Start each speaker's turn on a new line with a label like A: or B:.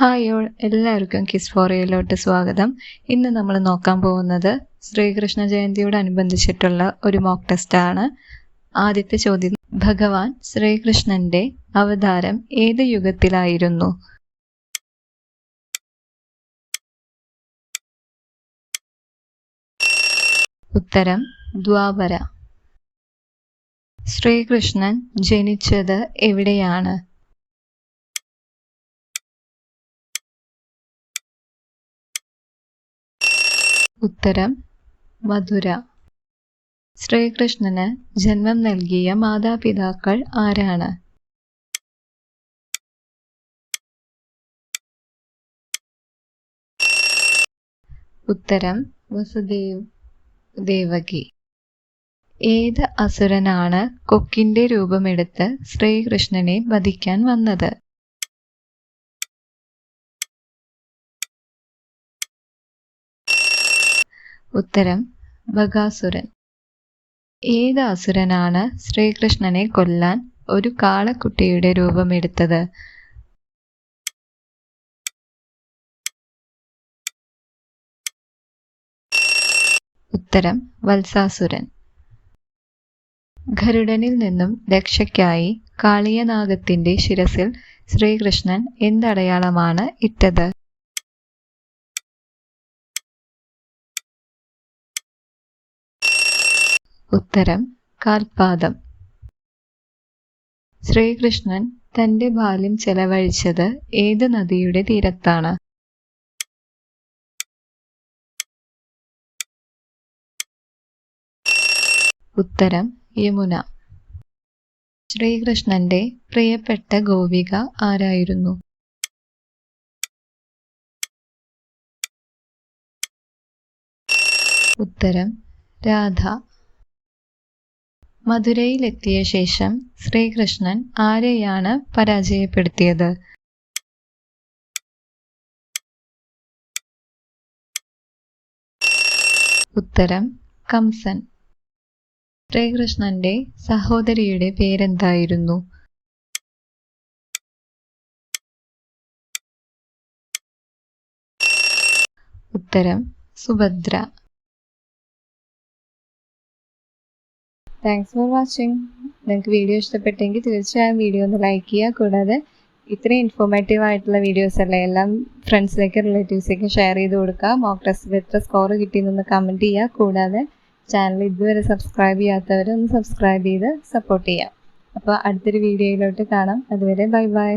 A: Hi all, എല്ലാവർക്കും kiss ഫോറിയയിലോട്ട് സ്വാഗതം. ഇന്ന് നമ്മൾ നോക്കാൻ പോകുന്നത് ശ്രീകൃഷ്ണ ജയന്തിയോടനുബന്ധിച്ചിട്ടുള്ള ഒരു മോക്ക് ടെസ്റ്റാണ്. ആദ്യത്തെ ചോദ്യം, ഭഗവാൻ ശ്രീകൃഷ്ണന്റെ അവതാരം ഏത് യുഗത്തിലായിരുന്നു? ഉത്തരം ദ്വാപര. ശ്രീകൃഷ്ണൻ ജനിച്ചത് എവിടെയാണ്? ഉത്തരം മധുര. ശ്രീകൃഷ്ണന് ജന്മം നൽകിയ മാതാപിതാക്കൾ ആരാണ്? ഉത്തരം വസുദേവ് ദേവകി. ഏത് അസുരനാണ് കൊക്കിന്റെ രൂപമെടുത്ത് ശ്രീകൃഷ്ണനെ വധിക്കാൻ വന്നത്? ഉത്തരം ബകാസുരൻ. ഏത് അസുരനാണ് ശ്രീകൃഷ്ണനെ കൊല്ലാൻ ഒരു കാളക്കുട്ടിയുടെ രൂപമെടുത്തത്? ഉത്തരം വത്സാസുരൻ. ഗരുഡനിൽ നിന്നും രക്ഷയ്ക്കായി കാളിയനാഗത്തിന്റെ ശിരസിൽ ശ്രീകൃഷ്ണൻ എന്തടയാളമാണ് ഇട്ടത്? ഉത്തരം കാൽപാദം. ശ്രീകൃഷ്ണൻ തന്റെ ബാല്യം ചെലവഴിച്ചത് ഏത് നദിയുടെ തീരത്താണ്? ഉത്തരം യമുന. ശ്രീകൃഷ്ണന്റെ പ്രിയപ്പെട്ട ഗോപിക ആരായിരുന്നു? ഉത്തരം രാധ. മധുരയിലെത്തിയ ശേഷം ശ്രീകൃഷ്ണൻ ആരെയാണ് പരാജയപ്പെടുത്തിയത്? ഉത്തരം കംസൻ. ശ്രീകൃഷ്ണന്റെ സഹോദരിയുടെ പേരെന്തായിരുന്നു? ഉത്തരം സുഭദ്ര. Thanks for watching. നിങ്ങൾക്ക് വീഡിയോ ഇഷ്ടപ്പെട്ടെങ്കിൽ തീർച്ചയായും വീഡിയോ ഒന്ന് ലൈക്ക് ചെയ്യുക. കൂടാതെ ഇത്രയും ഇൻഫോർമേറ്റീവ് ആയിട്ടുള്ള വീഡിയോസ് അല്ലേ എല്ലാം ഫ്രണ്ട്സിലേക്ക് റിലേറ്റീവ്സിലേക്ക് ഷെയർ ചെയ്ത് കൊടുക്കുക. മോക്ക് ടെസ്റ്റിൽ എത്ര സ്കോർ കിട്ടിയെന്നൊന്ന് കമൻറ്റ് ചെയ്യുക. കൂടാതെ ചാനൽ ഇതുവരെ സബ്സ്ക്രൈബ് ചെയ്യാത്തവരൊന്ന് സബ്സ്ക്രൈബ് ചെയ്ത് സപ്പോർട്ട് ചെയ്യാം. അപ്പോൾ അടുത്തൊരു വീഡിയോയിലോട്ട് കാണാം. അതുവരെ ബൈ ബൈ.